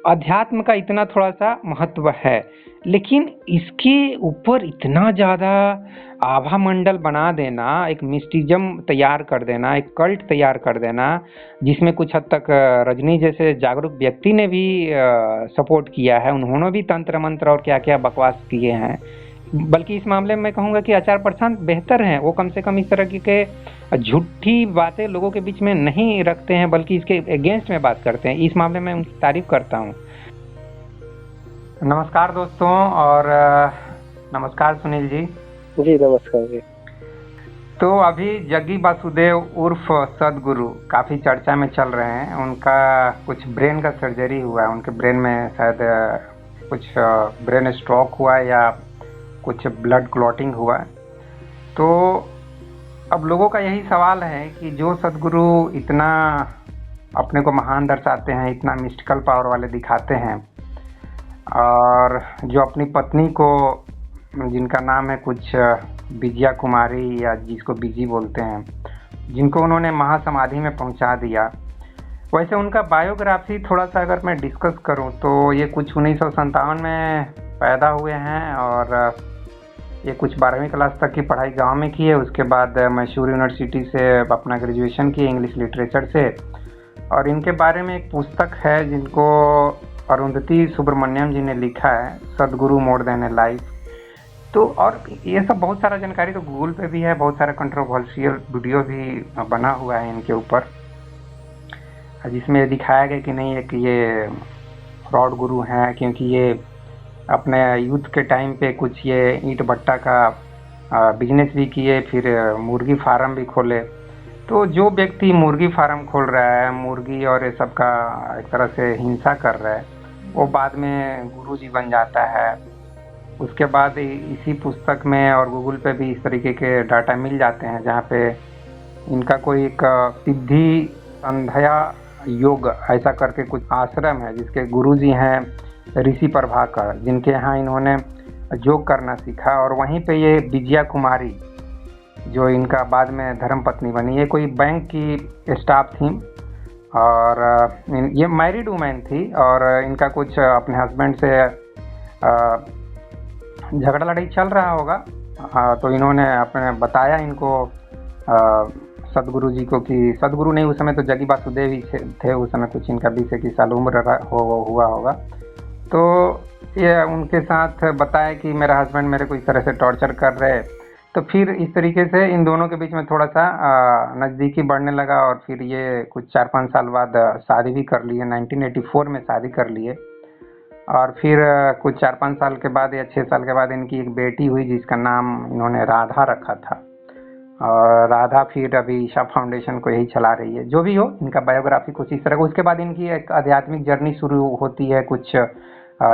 अध्यात्म का इतना थोड़ा-सा महत्व है, लेकिन इसके ऊपर इतना ज़्यादा आभा मंडल बना देना, एक मिस्टिज़्म तैयार कर देना, एक कल्ट तैयार कर देना, जिसमें कुछ हद तक रजनी जैसे जागरूक व्यक्ति ने भी सपोर्ट किया है। उन्होंने भी तंत्र-मंत्र और क्या-क्या बकवास किए हैं। बल्कि इस मामले में मैं कहूँगा कि आचार्य प्रशांत बेहतर हैं, वो कम से कम इस तरह के झूठी बातें लोगों के बीच में नहीं रखते हैं, बल्कि इसके अगेंस्ट में बात करते हैं। इस मामले में उनकी तारीफ करता हूँ। नमस्कार दोस्तों और नमस्कार सुनील जी। जी नमस्कार जी। तो अभी जग्गी वासुदेव उर्फ सदगुरु काफ़ी चर्चा में चल रहे हैं। उनका कुछ ब्रेन का सर्जरी हुआ है, उनके ब्रेन में शायद कुछ ब्रेन स्ट्रोक हुआ है या कुछ ब्लड क्लॉटिंग हुआ है। तो अब लोगों का यही सवाल है कि जो सदगुरु इतना अपने को महान दर्शाते हैं, इतना मिस्टिकल पावर वाले दिखाते हैं, और जो अपनी पत्नी को, जिनका नाम है कुछ विजया कुमारी या जिसको बीजी बोलते हैं, जिनको उन्होंने महासमाधि में पहुंचा दिया। वैसे उनका बायोग्राफी थोड़ा सा अगर मैं डिस्कस करूं तो ये कुछ 1957 में पैदा हुए हैं और ये कुछ 12वीं क्लास तक की पढ़ाई गांव में की है। उसके बाद मैसूर यूनिवर्सिटी से अपना ग्रेजुएशन की इंग्लिश लिटरेचर से। और इनके बारे में एक पुस्तक है जिनको अरुंधति सुब्रमण्यम जी ने लिखा है, सदगुरु मोर देन ए लाइफ। तो और ये सब बहुत सारा जानकारी तो गूगल पे भी है, बहुत सारा कंट्रोवर्शियल वीडियो भी बना हुआ है इनके ऊपर, जिसमें दिखाया गया कि नहीं है कि ये फ्रॉड गुरु हैं, क्योंकि ये अपने यूथ के टाइम पे कुछ ये ईंट भट्टा का बिजनेस भी किए, फिर मुर्गी फार्म भी खोले। तो जो व्यक्ति मुर्गी फार्म खोल रहा है, मुर्गी और ये सब का एक तरह से हिंसा कर रहा है, वो बाद में गुरु जी बन जाता है। उसके बाद इसी पुस्तक में और गूगल पे भी इस तरीके के डाटा मिल जाते हैं, जहाँ पे इनका कोई एक सिद्धि संध्या योग ऐसा करके कुछ आश्रम है, जिसके गुरु जी हैं ऋषि प्रभाकर, जिनके यहाँ इन्होंने योग करना सीखा। और वहीं पे ये विजया कुमारी, जो इनका बाद में धर्म पत्नी बनी, ये कोई बैंक की स्टाफ थी और ये मैरिड वुमेन थी, और इनका कुछ अपने हस्बैंड से झगड़ा लड़ाई चल रहा होगा। तो इन्होंने अपने बताया इनको सदगुरु जी को कि सदगुरु नहीं, उस समय तो जग्गी वासुदेव ही थे, उस समय कुछ इनका 20-21 साल उम्र हुआ होगा। तो ये उनके साथ बताया कि मेरा हस्बैंड मेरे को इस तरह से टॉर्चर कर रहे। तो फिर इस तरीके से इन दोनों के बीच में थोड़ा सा नज़दीकी बढ़ने लगा, और फिर ये कुछ 4-5 साल बाद शादी भी कर लिए। 1984 में शादी कर लिए, और फिर कुछ 4-5 साल के बाद या 6 साल के बाद इनकी एक बेटी हुई, जिसका नाम इन्होंने राधा रखा था। और राधा फिर अभी ईशा फाउंडेशन को यही चला रही है। जो भी हो, इनका बायोग्राफी कुछ इस तरह। उसके बाद इनकी एक आध्यात्मिक जर्नी शुरू होती है। कुछ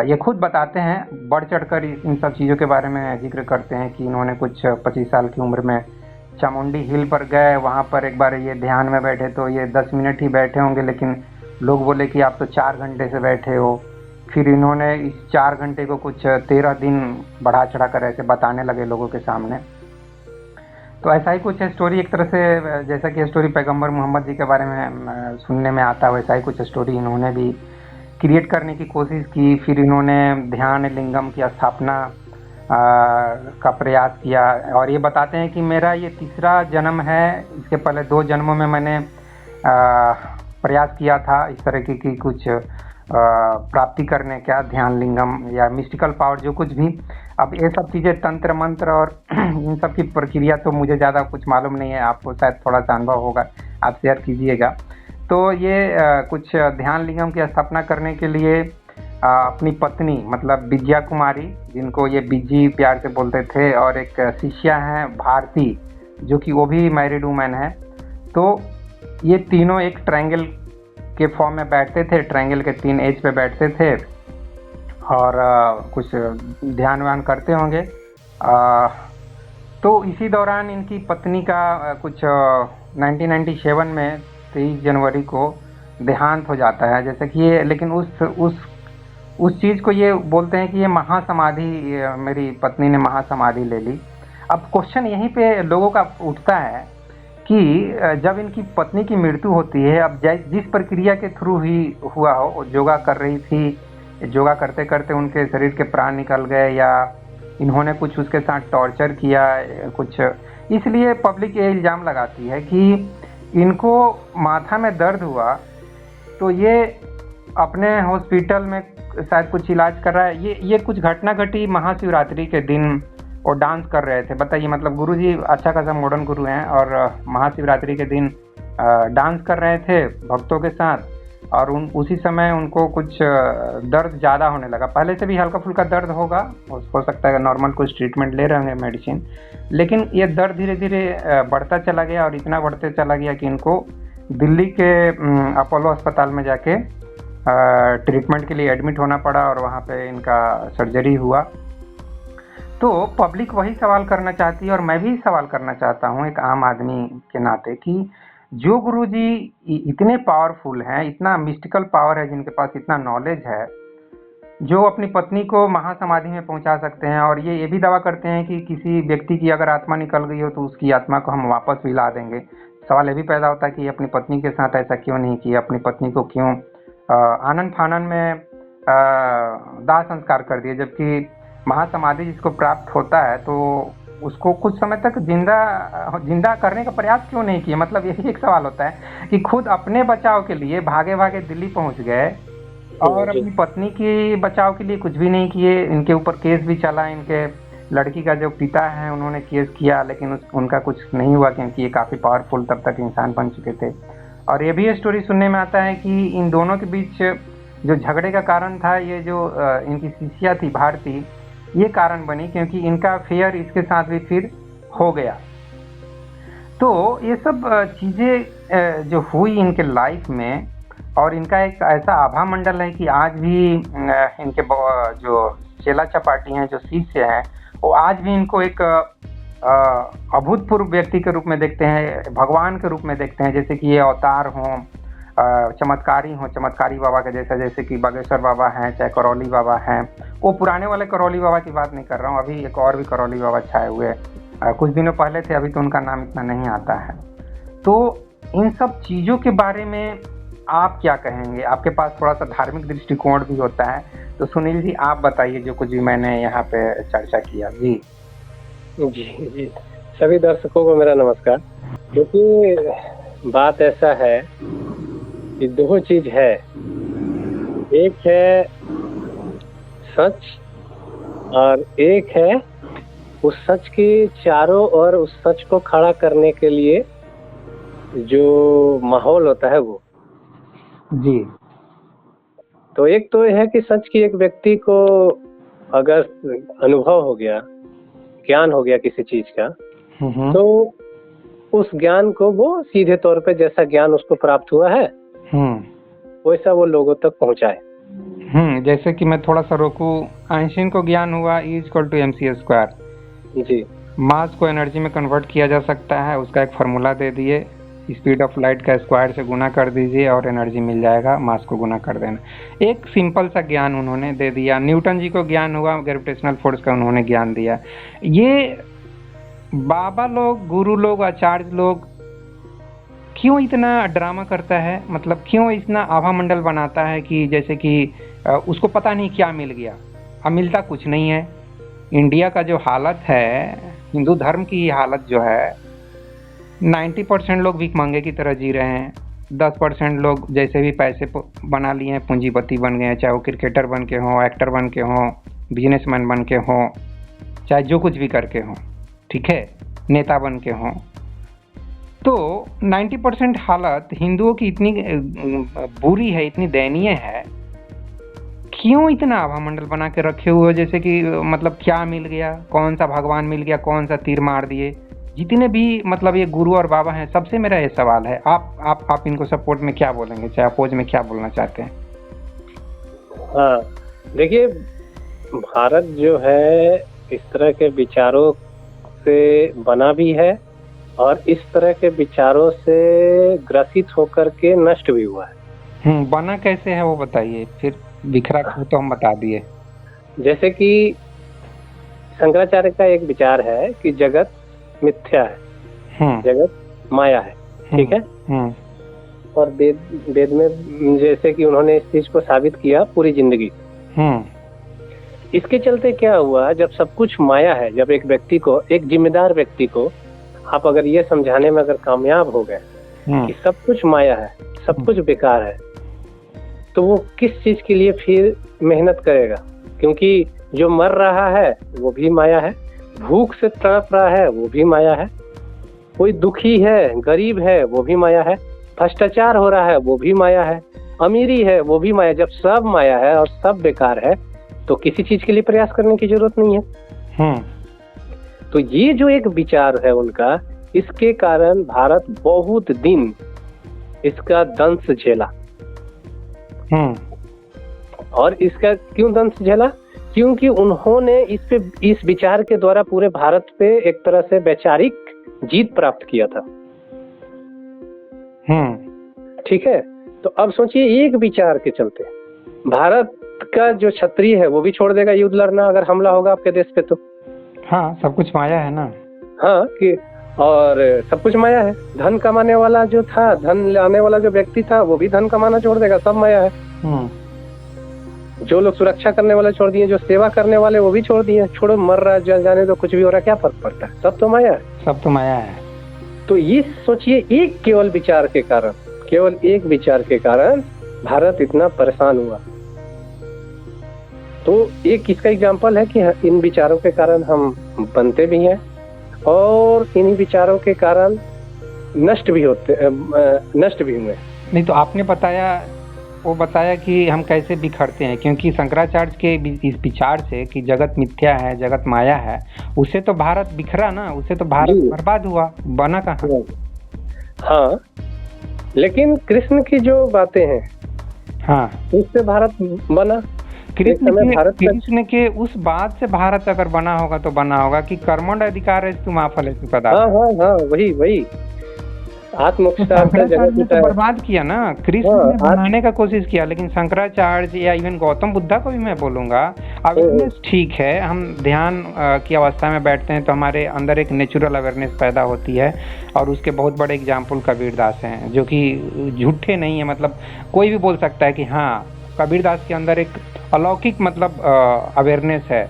ये खुद बताते हैं, बढ़ चढ़कर इन सब चीज़ों के बारे में जिक्र करते हैं कि इन्होंने कुछ 25 साल की उम्र में चामुंडी हिल पर गए। वहाँ पर एक बार ये ध्यान में बैठे तो ये 10 मिनट ही बैठे होंगे, लेकिन लोग बोले कि आप तो 4 घंटे से बैठे हो। फिर इन्होंने इस 4 घंटे को कुछ 13 दिन बढ़ा चढ़ा कर ऐसे बताने लगे लोगों के सामने। तो ऐसा ही कुछ स्टोरी, एक तरह से जैसा कि स्टोरी पैगंबर मोहम्मद जी के बारे में सुनने में आता है, वैसा ही कुछ स्टोरी इन्होंने भी क्रिएट करने की कोशिश की। फिर इन्होंने ध्यान लिंगम की स्थापना का प्रयास किया, और ये बताते हैं कि मेरा ये तीसरा जन्म है। इसके पहले 2 जन्मों में मैंने प्रयास किया था इस तरह की कुछ प्राप्ति करने का, ध्यान लिंगम या मिस्टिकल पावर, जो कुछ भी। अब ये सब चीज़ें तंत्र मंत्र और इन सब की प्रक्रिया तो मुझे ज़्यादा कुछ मालूम नहीं है, आपको शायद थोड़ा सा अनुभव होगा, आप शेयर कीजिएगा। तो ये कुछ ध्यान लिंगम की स्थापना करने के लिए अपनी पत्नी, मतलब विजया कुमारी, जिनको ये बीजी प्यार से बोलते थे, और एक शिष्या हैं भारती, जो कि वो भी मैरिड वुमेन है। तो ये तीनों एक ट्रायंगल के फॉर्म में बैठते थे, ट्रायंगल के 3 एज पे बैठते थे, और कुछ ध्यान व्यान करते होंगे। तो इसी दौरान इनकी पत्नी का कुछ 1997 में 23 जनवरी को देहांत हो जाता है। जैसे कि ये, लेकिन उस चीज़ को ये बोलते हैं कि ये महासमाधि, मेरी पत्नी ने महासमाधि ले ली। अब क्वेश्चन यहीं पे लोगों का उठता है कि जब इनकी पत्नी की मृत्यु होती है, अब जिस प्रक्रिया के थ्रू ही हुआ हो, वो योगा कर रही थी, योगा करते करते उनके शरीर के प्राण निकल गए, या इन्होंने कुछ उसके साथ टॉर्चर किया कुछ, इसलिए पब्लिक ये इल्ज़ाम लगाती है कि इनको माथा में दर्द हुआ तो ये अपने हॉस्पिटल में शायद कुछ इलाज कर रहा है। ये कुछ घटना घटी महाशिवरात्रि के दिन, और डांस कर रहे थे। बताइए, मतलब गुरुजी अच्छा खासा मॉडर्न गुरु हैं, और महाशिवरात्रि के दिन डांस कर रहे थे भक्तों के साथ, और उसी समय उनको कुछ दर्द ज़्यादा होने लगा। पहले से भी हल्का फुल्का दर्द होगा, हो सकता है नॉर्मल कुछ ट्रीटमेंट ले रहे होंगे मेडिसिन, लेकिन ये दर्द धीरे धीरे बढ़ता चला गया, और इतना बढ़ते चला गया कि इनको दिल्ली के अपोलो अस्पताल में जाके ट्रीटमेंट के लिए एडमिट होना पड़ा, और वहाँ पे इनका सर्जरी हुआ। तो पब्लिक वही सवाल करना चाहती है, और मैं भी सवाल करना चाहता हूँ एक आम आदमी के नाते, कि जो गुरुजी इतने पावरफुल हैं, इतना मिस्टिकल पावर है जिनके पास, इतना नॉलेज है, जो अपनी पत्नी को महासमाधि में पहुंचा सकते हैं, और ये भी दावा करते हैं कि किसी व्यक्ति की अगर आत्मा निकल गई हो तो उसकी आत्मा को हम वापस भी ला देंगे। सवाल ये भी पैदा होता है कि अपनी पत्नी के साथ ऐसा क्यों नहीं किया, अपनी पत्नी को क्यों आनन फानन में दाह संस्कार कर दिए, जबकि महासमाधि जिसको प्राप्त होता है तो उसको कुछ समय तक जिंदा करने का प्रयास क्यों नहीं किया। मतलब यही एक सवाल होता है कि खुद अपने बचाव के लिए भागे भागे दिल्ली पहुंच गए, और अपनी पत्नी की बचाव के लिए कुछ भी नहीं किए। इनके ऊपर केस भी चला, इनके लड़की का जो पिता है उन्होंने केस किया, लेकिन उनका कुछ नहीं हुआ, क्योंकि ये काफ़ी पावरफुल तब तक इंसान बन चुके थे। और ये भी स्टोरी सुनने में आता है कि इन दोनों के बीच जो झगड़े का कारण था, ये जो इनकी शिष्या थी भारती, ये कारण बनी, क्योंकि इनका फेयर इसके साथ भी फिर हो गया। तो ये सब चीज़ें जो हुई इनके लाइफ में, और इनका एक ऐसा आभा मंडल है कि आज भी इनके जो चेला चपाटी हैं, जो शिष्य हैं, वो आज भी इनको एक अभूतपूर्व व्यक्ति के रूप में देखते हैं, भगवान के रूप में देखते हैं। जैसे कि ये अवतार हों, चमत्कारी बाबा के जैसा, जैसे कि बागेश्वर बाबा हैं, चाहे करौली बाबा हैं। वो पुराने वाले करौली बाबा की बात नहीं कर रहा हूँ, अभी एक और भी करौली बाबा छाए हुए कुछ दिनों पहले थे, अभी तो उनका नाम इतना नहीं आता है। तो इन सब चीज़ों के बारे में आप क्या कहेंगे? आपके पास थोड़ा सा धार्मिक दृष्टिकोण भी होता है, तो सुनील जी आप बताइए जो कुछ भी मैंने यहाँ पे चर्चा किया। जी जी, सभी दर्शकों को मेरा नमस्कार। क्योंकि बात ऐसा है कि दो चीज है, एक है सच और एक है उस सच के चारों ओर उस सच को खड़ा करने के लिए जो माहौल होता है वो। जी। तो एक तो यह है कि सच की एक व्यक्ति को अगर अनुभव हो गया, ज्ञान हो गया किसी चीज का, तो उस ज्ञान को वो सीधे तौर पे जैसा ज्ञान उसको प्राप्त हुआ है वैसा वो लोगों तक पहुंचाए। जैसे कि मैं थोड़ा सा रोकूं, आइंस्टीन को ज्ञान हुआ E=mc²। जी। मास को एनर्जी में कन्वर्ट किया जा सकता है, उसका एक फार्मूला दे दिए, स्पीड ऑफ लाइट का स्क्वायर से गुना कर दीजिए और एनर्जी मिल जाएगा, मास को गुना कर देना। एक सिंपल सा ज्ञान उन्होंने दे दिया। न्यूटन जी को ज्ञान हुआ ग्रेविटेशनल फोर्स का, उन्होंने ज्ञान दिया। ये बाबा लोग, गुरु लोग, आचार्य लोग क्यों इतना ड्रामा करता है? मतलब क्यों इतना आभा मंडल बनाता है कि जैसे कि उसको पता नहीं क्या मिल गया, अब मिलता कुछ नहीं है। इंडिया का जो हालत है, हिंदू धर्म की हालत जो है, 90% लोग भीख मांगे की तरह जी रहे हैं। 10% लोग जैसे भी पैसे बना लिए हैं, पूंजीपति बन गए हैं, चाहे वो क्रिकेटर बन के हों, एक्टर बन के हों, बिजनेसमैन बन के हों, चाहे जो कुछ भी करके हों, ठीक है, नेता बन के हों। तो 90% हालत हिंदुओं की इतनी बुरी है, इतनी दयनीय है, क्यों इतना आभा मंडल बना के रखे हुए? जैसे कि मतलब क्या मिल गया, कौन सा भगवान मिल गया, कौन सा तीर मार दिए? जितने भी मतलब ये गुरु और बाबा हैं, सबसे मेरा ये सवाल है, आप इनको सपोर्ट में क्या बोलेंगे, चाहे अपोज में क्या बोलना चाहते हैं? हाँ, देखिए, भारत जो है इस तरह के विचारों से बना भी है और इस तरह के विचारों से ग्रसित होकर के नष्ट भी हुआ है। बना कैसे है वो बताइए, फिर बिखरा तो हम बता दिए। जैसे कि शंकराचार्य का एक विचार है कि जगत मिथ्या है, जगत माया है, ठीक है। और वेद में जैसे कि उन्होंने इस चीज को साबित किया पूरी जिंदगी। इसके चलते क्या हुआ, जब सब कुछ माया है, जब एक व्यक्ति को, एक जिम्मेदार व्यक्ति को आप अगर ये समझाने में अगर कामयाब हो गए कि सब कुछ माया है, सब कुछ बेकार है, तो वो किस चीज के लिए फिर मेहनत करेगा? क्योंकि जो मर रहा है वो भी माया है, भूख से तड़प रहा है वो भी माया है, कोई दुखी है, गरीब है, वो भी माया है, भ्रष्टाचार हो रहा है वो भी माया है, अमीरी है वो भी माया। जब सब माया है और सब बेकार है तो किसी चीज के लिए प्रयास करने की जरूरत नहीं है। तो ये जो एक विचार है उनका, इसके कारण भारत बहुत दिन इसका दंश झेला। और इसका क्यों दंश झेला? क्योंकि उन्होंने इस विचार के द्वारा पूरे भारत पे एक तरह से वैचारिक जीत प्राप्त किया था। ठीक है। तो अब सोचिए, एक विचार के चलते भारत का जो क्षत्रिय है वो भी छोड़ देगा युद्ध लड़ना अगर हमला होगा आपके देश पे तो। हाँ, सब कुछ माया है ना। हाँ, कि और सब कुछ माया है। धन कमाने वाला जो था, धन लाने वाला जो व्यक्ति था, वो भी धन कमाना छोड़ देगा, सब माया है। जो लोग सुरक्षा करने वाले छोड़ दिए, जो सेवा करने वाले वो भी छोड़ दिए। छोड़ो, मर रहा है, जाने दो, कुछ भी हो रहा है, क्या फर्क पड़ता है, सब तो माया है। सब तो माया है। तो ये सोचिए, एक केवल विचार के कारण, केवल एक विचार के कारण भारत इतना परेशान हुआ। तो एक इसका एग्जाम्पल है कि इन विचारों के कारण हम बनते भी हैं और इन्हीं विचारों के कारण नष्ट भी हुए। नहीं तो आपने बताया कि हम कैसे बिखरते हैं, क्योंकि शंकराचार्य के इस विचार से कि जगत मिथ्या है, जगत माया है, उससे तो भारत बिखरा ना, उससे तो भारत बर्बाद हुआ, बना कहाँ। हाँ, लेकिन कृष्ण की जो बातें हैं, हाँ, उससे भारत बना। कृष्ण के उस बात से भारत अगर बना होगा तो बना होगा कि कर्मण्ड अधिकार है तुम फल पदार्थ। हाँ, वही शंकराचार्य तो बर्बाद किया ना, कृष्ण ने बनाने का कोशिश किया, लेकिन शंकराचार्य या इवन गौतम बुद्धा को भी मैं बोलूंगा, अवेयरनेस ठीक है, हम ध्यान की अवस्था में बैठते हैं तो हमारे अंदर एक नेचुरल अवेयरनेस पैदा होती है, और उसके बहुत बड़े एग्जाम्पल कबीरदास हैं, जो कि झूठे नहीं है। मतलब कोई भी बोल सकता है कि हाँ, कबीरदास के अंदर एक अलौकिक मतलब अवेयरनेस है।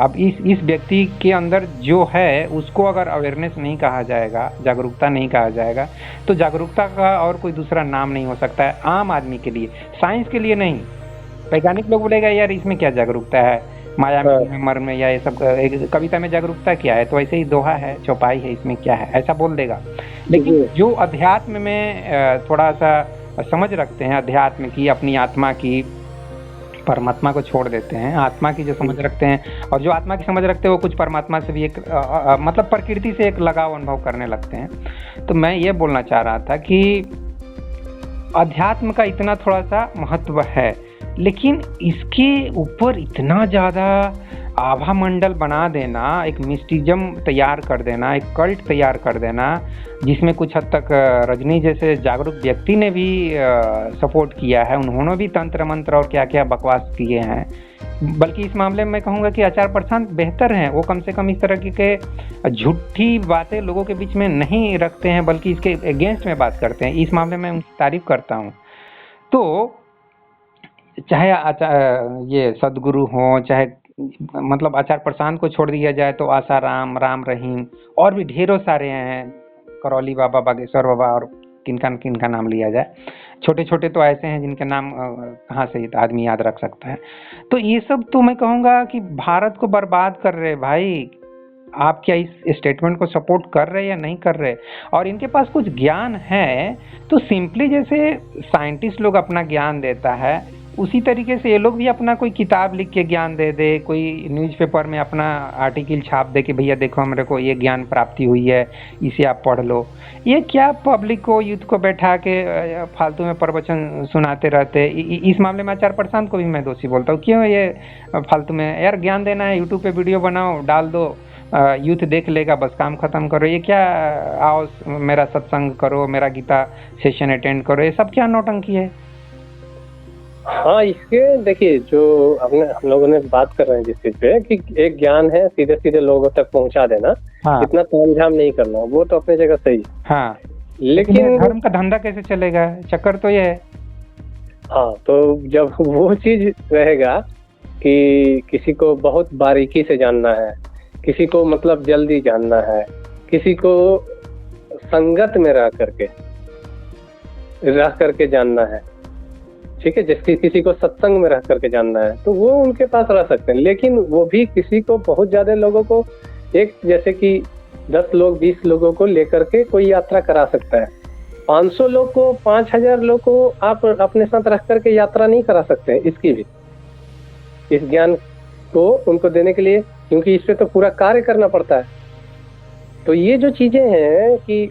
अब इस व्यक्ति के अंदर जो है उसको अगर अवेयरनेस नहीं कहा जाएगा, जागरूकता नहीं कहा जाएगा, तो जागरूकता का और कोई दूसरा नाम नहीं हो सकता है आम आदमी के लिए, साइंस के लिए नहीं। वैज्ञानिक लोग बोलेगा यार इसमें क्या जागरूकता है, माया में, मर में, या ये सब एक कविता में जागरूकता क्या है, तो ऐसे ही दोहा है, चौपाई है, इसमें क्या है, ऐसा बोल देगा। लेकिन जो अध्यात्म में थोड़ा सा समझ रखते हैं, अध्यात्म की, अपनी आत्मा की, परमात्मा को छोड़ देते हैं, आत्मा की जो समझ रखते हैं, और जो आत्मा की समझ रखते हैं वो कुछ परमात्मा से भी एक मतलब प्रकृति से एक लगाव अनुभव करने लगते हैं। तो मैं ये बोलना चाह रहा था कि अध्यात्म का इतना थोड़ा सा महत्व है, लेकिन इसके ऊपर इतना ज़्यादा आभा मंडल बना देना, एक मिस्टिज्म तैयार कर देना, एक कल्ट तैयार कर देना, जिसमें कुछ हद तक रजनी जैसे जागरूक व्यक्ति ने भी सपोर्ट किया है, उन्होंने भी तंत्र मंत्र और क्या क्या बकवास किए हैं। बल्कि इस मामले में मैं कहूँगा कि आचार्य प्रशांत बेहतर हैं, वो कम से कम इस तरह के झूठी बातें लोगों के बीच में नहीं रखते हैं, बल्कि इसके अगेंस्ट में बात करते हैं। इस मामले में उनकी तारीफ करता हूँ। तो चाहे ये सदगुरु हों, चाहे मतलब आचार्य प्रशांत को छोड़ दिया जाए तो आसाराम, राम रहीम, और भी ढेरों सारे हैं, करौली बाबा, बागेश्वर बाबा, और किनका नाम लिया जाए, छोटे छोटे तो ऐसे हैं जिनके नाम कहाँ से आदमी याद रख सकता है। तो ये सब तो मैं कहूँगा कि भारत को बर्बाद कर रहे भाई। आप क्या इस स्टेटमेंट को सपोर्ट कर रहे या नहीं कर रहे? और इनके पास कुछ ज्ञान है तो सिंपली जैसे साइंटिस्ट लोग अपना ज्ञान देता है, उसी तरीके से ये लोग भी अपना कोई किताब लिख के ज्ञान दे दे, कोई न्यूज़पेपर में अपना आर्टिकल छाप दे कि भैया देखो मेरे को ये ज्ञान प्राप्ति हुई है, इसे आप पढ़ लो। ये क्या पब्लिक को, यूथ को बैठा के फालतू में प्रवचन सुनाते रहते। इस मामले में आचार्य प्रशांत को भी मैं दोषी बोलता हूँ। क्यों ये फालतू में यार ज्ञान देना है, यूट्यूब पे वीडियो बनाओ, डाल दो, यूथ देख लेगा, बस काम खत्म करो। ये क्या आओ मेरा सत्संग करो, मेरा गीता सेशन अटेंड करो, ये सब क्या नौटंकी है? हाँ, इसके देखिए, जो हम लोगों ने बात कर रहे हैं जिस चीज पे कि एक ज्ञान है सीधे सीधे लोगों तक पहुंचा देना, हाँ, इतना तामझाम नहीं करना, वो तो अपनी जगह सही है। हाँ, लेकिन ये लेकिन धर्म का धंधा कैसे चलेगा? चक्कर तो ये है। हाँ, तो जब वो चीज रहेगा कि किसी को बहुत बारीकी से जानना है, किसी को मतलब जल्दी जानना है, किसी को संगत में रह करके जानना है, ठीक है, जैसे किसी को सत्संग में रह करके जानना है, तो वो उनके पास रह सकते हैं। लेकिन वो भी किसी को, बहुत ज्यादा लोगों को, एक जैसे कि 10 लोग 20 लोगों को लेकर के कोई यात्रा करा सकता है। 500 लोग को, 5000 लोग को आप अपने साथ रख करके यात्रा नहीं करा सकते हैं। इसकी भी, इस ज्ञान को उनको देने के लिए, क्योंकि इस पे तो पूरा कार्य करना पड़ता है। तो ये जो चीजें हैं कि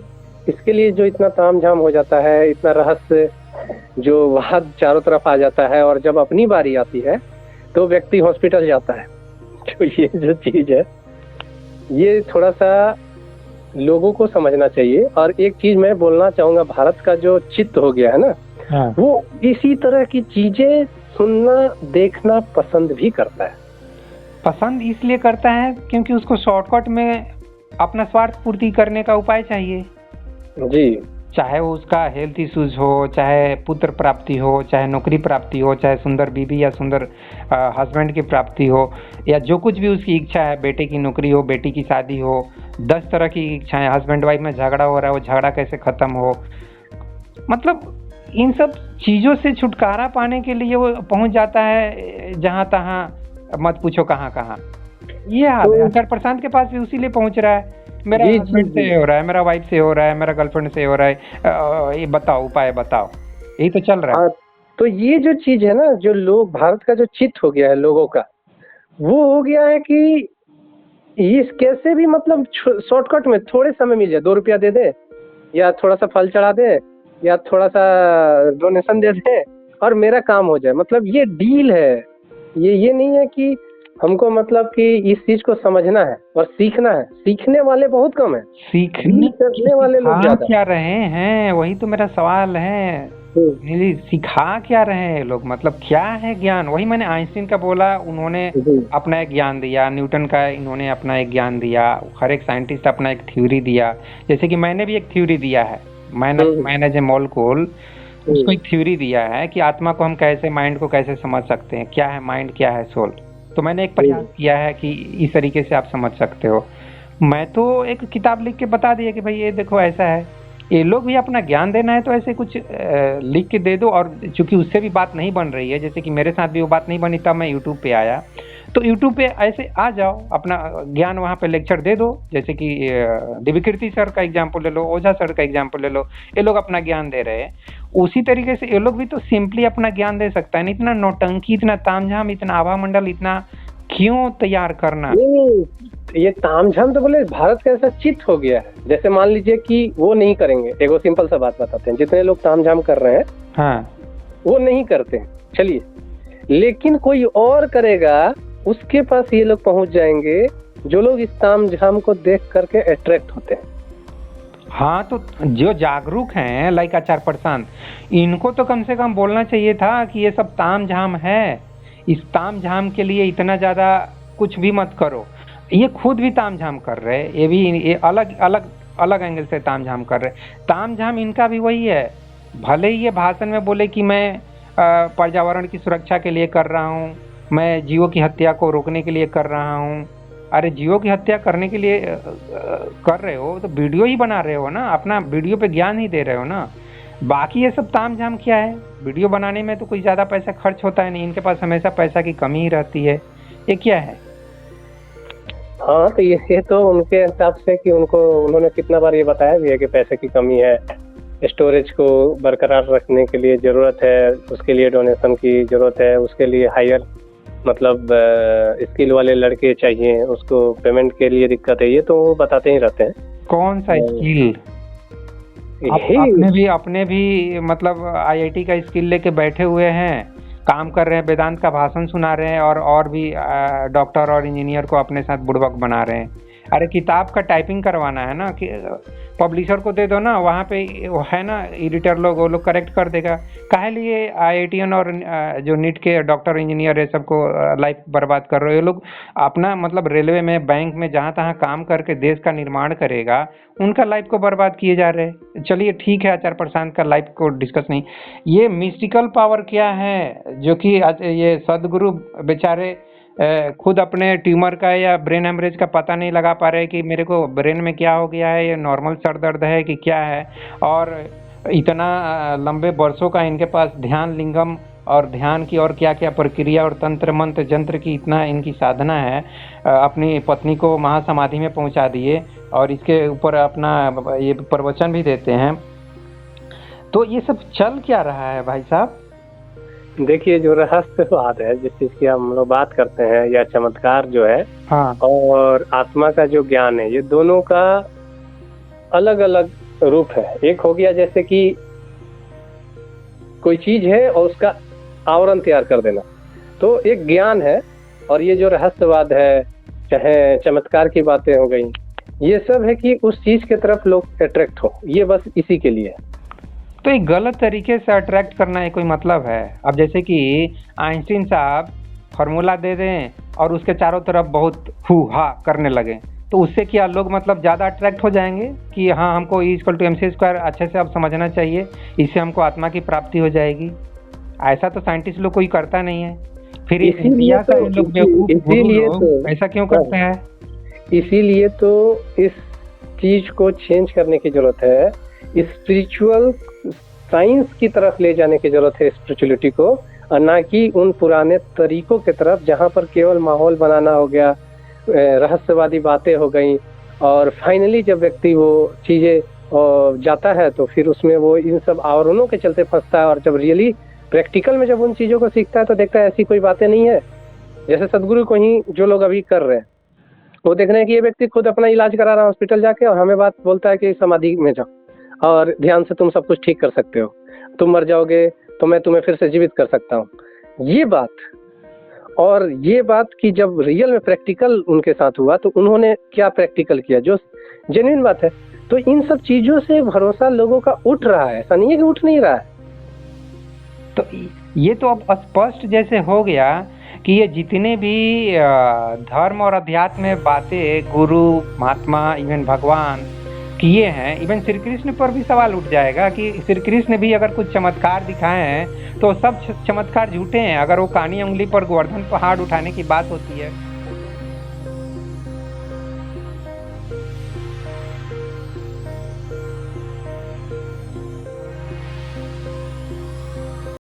इसके लिए जो इतना तामझाम हो जाता है, इतना रहस्य जो वहां चारों तरफ आ जाता है, और जब अपनी बारी आती है तो व्यक्ति हॉस्पिटल जाता है। तो ये जो चीज है, ये थोड़ा सा लोगों को समझना चाहिए। और एक चीज मैं बोलना चाहूंगा, भारत का जो चित्त हो गया है ना, हाँ। वो इसी तरह की चीजें सुनना देखना पसंद भी करता है। पसंद इसलिए करता है क्योंकि उसको शॉर्टकट में अपना स्वार्थ पूर्ति करने का उपाय चाहिए। जी, चाहे वो उसका हेल्थ इश्यूज हो, चाहे पुत्र प्राप्ति हो, चाहे नौकरी प्राप्ति हो, चाहे सुंदर बीवी या सुंदर हस्बैंड की प्राप्ति हो, या जो कुछ भी उसकी इच्छा है, बेटे की नौकरी हो, बेटी की शादी हो, 10 तरह की इच्छाएं, हस्बैंड वाइफ में झगड़ा हो रहा है, वो झगड़ा कैसे खत्म हो, मतलब इन सब चीजों से छुटकारा पाने के लिए वो पहुंच जाता है जहां तहां, मत पूछो कहां कहां। ये हाल है। आचार्य प्रशांत के पास भी उसी लिए पहुंच रहा है। मेरा जी, हस्बैंड जी, से हो रहा है, मेरा वाइफ से हो रहा है, मेरा गर्लफ्रेंड से हो रहा है, ये बताओ, उपाय बताओ, यही तो चल रहा है। हाँ। तो ये जो चीज है ना, जो लोग, भारत का जो चित्त हो गया है लोगों का, वो हो गया है कि इस कैसे भी मतलब शॉर्टकट में थोड़े समय मिल जाए, 2 रुपया दे दे, या थोड़ा सा फल चढ़ा दे, या थोड़ा सा डोनेशन दे दे, और मेरा काम हो जाए। मतलब ये डील है। ये नहीं है कि हमको मतलब कि इस चीज को समझना है और सीखना है। सीखने वाले बहुत कम है, सीखने डील करने वाले लोग सिखा ज्यादा। क्या रहे हैं, वही तो मेरा सवाल है। नहीं, सिखा क्या रहे हैं लोग, मतलब क्या है ज्ञान? वही मैंने आइंस्टीन का बोला, उन्होंने अपना एक ज्ञान दिया, न्यूटन का इन्होंने अपना एक ज्ञान दिया, हर एक साइंटिस्ट अपना एक थ्योरी दिया। जैसे कि मैंने भी एक थ्योरी दिया है, मैंने जो मॉलिक्यूल, उसको एक थ्योरी दिया है कि आत्मा को हम कैसे, माइंड को कैसे समझ सकते हैं, क्या है माइंड, क्या है सोल। तो मैंने एक प्रयास किया है कि इस तरीके से आप समझ सकते हो। मैं तो एक किताब लिख के बता दिया कि भाई ये देखो ऐसा है। ये लोग भी अपना ज्ञान देना है तो ऐसे कुछ लिख के दे दो। और चूंकि उससे भी बात नहीं बन रही है, जैसे कि मेरे साथ भी वो बात नहीं बनी, तब मैं यूट्यूब पे आया। तो यूट्यूब पे ऐसे आ जाओ, अपना ज्ञान वहाँ पे लेक्चर दे दो। जैसे कि दिव्यकीर्ति सर का एग्जाम्पल ले लो, ओझा सर का एग्जाम्पल ले लो, ये लोग अपना ज्ञान दे रहे हैं। उसी तरीके से ये लोग भी तो सिंपली अपना ज्ञान दे सकता है। इतना नौटंकी, इतना तामझाम, इतना आभा मंडल, इतना क्यों तैयार करना? नहीं, ये तामझाम तो बोले भारत का ऐसा चित्त हो गया है। जैसे मान लीजिए कि वो नहीं करेंगे, एक सिंपल सा बात बताते हैं, जितने लोग तामझाम कर रहे हैं, हाँ, वो नहीं करते हैं, चलिए, लेकिन कोई और करेगा, उसके पास ये लोग पहुंच जाएंगे, जो लोग इस तामझाम को देख करके अट्रैक्ट होते हैं। हाँ, तो जो जागरूक हैं, लाइक आचार्य प्रशांत, इनको तो कम से कम बोलना चाहिए था कि ये सब तामझाम है, इस तामझाम के लिए इतना ज्यादा कुछ भी मत करो। ये खुद भी तामझाम कर रहे हैं, ये भी ये अलग अलग अलग एंगल से तामझाम कर रहे हैं। तामझाम इनका भी वही है। भले ही ये भाषण में बोले कि मैं पर्यावरण की सुरक्षा के लिए कर रहा हूँ, मैं जीवों की हत्या को रोकने के लिए कर रहा हूँ। अरे जीवों की हत्या करने के लिए कर रहे हो तो वीडियो ही बना रहे हो ना, अपना वीडियो पे ज्ञान ही दे रहे हो ना। बाकी ये सब तामझाम क्या है? वीडियो बनाने में तो कोई ज्यादा पैसा खर्च होता है नहीं, इनके पास हमेशा पैसा की कमी ही रहती है। ये क्या है? हाँ, तो ये तो उनके हिसाब से कि उन्होंने कितना बार ये बताया भी है कि पैसे की कमी है, स्टोरेज को बरकरार रखने के लिए जरूरत है, उसके लिए डोनेशन की जरूरत है, उसके लिए हायर मतलब स्किल वाले लड़के चाहिए, उसको पेमेंट के लिए दिक्कत है। ये तो वो बताते ही रहते हैं। कौन सा स्किल? अपने भी मतलब आईआईटी का स्किल लेके बैठे हुए हैं, काम कर रहे हैं, वेदांत का भाषण सुना रहे हैं, और भी डॉक्टर और इंजीनियर को अपने साथ बुड़बक बना रहे हैं। अरे किताब का टाइपिंग करवाना है ना, कि पब्लिशर को दे दो ना, वहाँ पे वो है ना एडिटर लोग, वो लोग करेक्ट कर देगा। काहे लिए आईआईटीएन और जो नीट के डॉक्टर इंजीनियर है सबको लाइफ बर्बाद कर रहे हो ये लोग। अपना मतलब रेलवे में, बैंक में, जहाँ तहाँ काम करके देश का निर्माण करेगा, उनका लाइफ को बर्बाद किए जा रहे हैं। चलिए ठीक है, आचार्य प्रशांत का लाइफ को डिस्कस नहीं, ये मिस्टिकल पावर क्या है जो कि ये सदगुरु बेचारे खुद अपने ट्यूमर का या ब्रेन हेमरेज का पता नहीं लगा पा रहे कि मेरे को ब्रेन में क्या हो गया है, ये नॉर्मल सर दर्द है कि क्या है। और इतना लंबे वर्षों का इनके पास ध्यान लिंगम और ध्यान की और क्या क्या प्रक्रिया और तंत्र मंत्र जंत्र की इतना इनकी साधना है, अपनी पत्नी को महासमाधि में पहुंचा दिए और इसके ऊपर अपना ये प्रवचन भी देते हैं। तो ये सब चल क्या रहा है भाई साहब? देखिए, जो रहस्यवाद है, जिस चीज की हम लोग बात करते हैं, या चमत्कार जो है, हाँ, और आत्मा का जो ज्ञान है, ये दोनों का अलग अलग रूप है। एक हो गया जैसे कि कोई चीज है और उसका आवरण तैयार कर देना, तो एक ज्ञान है। और ये जो रहस्यवाद है, चाहे चमत्कार की बातें हो गई, ये सब है कि उस चीज की तरफ लोग अट्रैक्ट हो, ये बस इसी के लिए है। तो एक गलत तरीके से अट्रैक्ट करना है कोई मतलब है? अब जैसे कि आइंस्टीन साहब फार्मूला दे दें और उसके चारों तरफ बहुत हु हा करने लगे, तो उससे क्या लोग मतलब ज़्यादा अट्रैक्ट हो जाएंगे कि हाँ हमको E=mc² अच्छे से अब समझना चाहिए, इससे हमको आत्मा की प्राप्ति हो जाएगी? ऐसा तो साइंटिस्ट लोग कोई करता नहीं है। फिर इसीलिए ऐसा तो लोग बेवकूफ गुरु इसीलिए लोग तो ऐसा क्यों करते हैं? इसीलिए तो इस चीज को चेंज करने की जरूरत है, स्पिरिचुअल साइंस की तरफ ले जाने की जरूरत है स्पिरिचुअलिटी को, और ना कि उन पुराने तरीकों की तरफ जहां पर केवल माहौल बनाना हो गया, रहस्यवादी बातें हो गई, और फाइनली जब व्यक्ति वो चीजें जाता है तो फिर उसमें वो इन सब आवरणों के चलते फंसता है। और जब रियली प्रैक्टिकल में जब उन चीजों को सीखता है तो देखता है ऐसी कोई बातें नहीं है। जैसे सदगुरु को ही जो लोग अभी कर रहे हैं, वो देख रहे हैं कि ये व्यक्ति खुद अपना इलाज करा रहा है हॉस्पिटल जाके, और हमें बात बोलता है कि समाधि में जाओ और ध्यान से तुम सब कुछ ठीक कर सकते हो, तुम मर जाओगे तो मैं तुम्हें फिर से जीवित कर सकता हूँ। ये बात, और ये बात कि जब रियल में प्रैक्टिकल उनके साथ हुआ तो उन्होंने क्या प्रैक्टिकल किया, जो जेन्युइन बात है। तो इन सब चीजों से भरोसा लोगों का उठ रहा है, ऐसा नहीं है कि उठ नहीं रहा है। तो ये तो अब स्पष्ट जैसे हो गया कि ये जितने भी धर्म और अध्यात्म में बातें गुरु महात्मा इवन भगवान किए हैं, इवन श्री कृष्ण पर भी सवाल उठ जाएगा कि श्री कृष्ण भी अगर कुछ चमत्कार दिखाए हैं तो सब चमत्कार झूठे हैं। अगर वो कानी उंगली पर गोवर्धन पहाड़ उठाने की बात होती है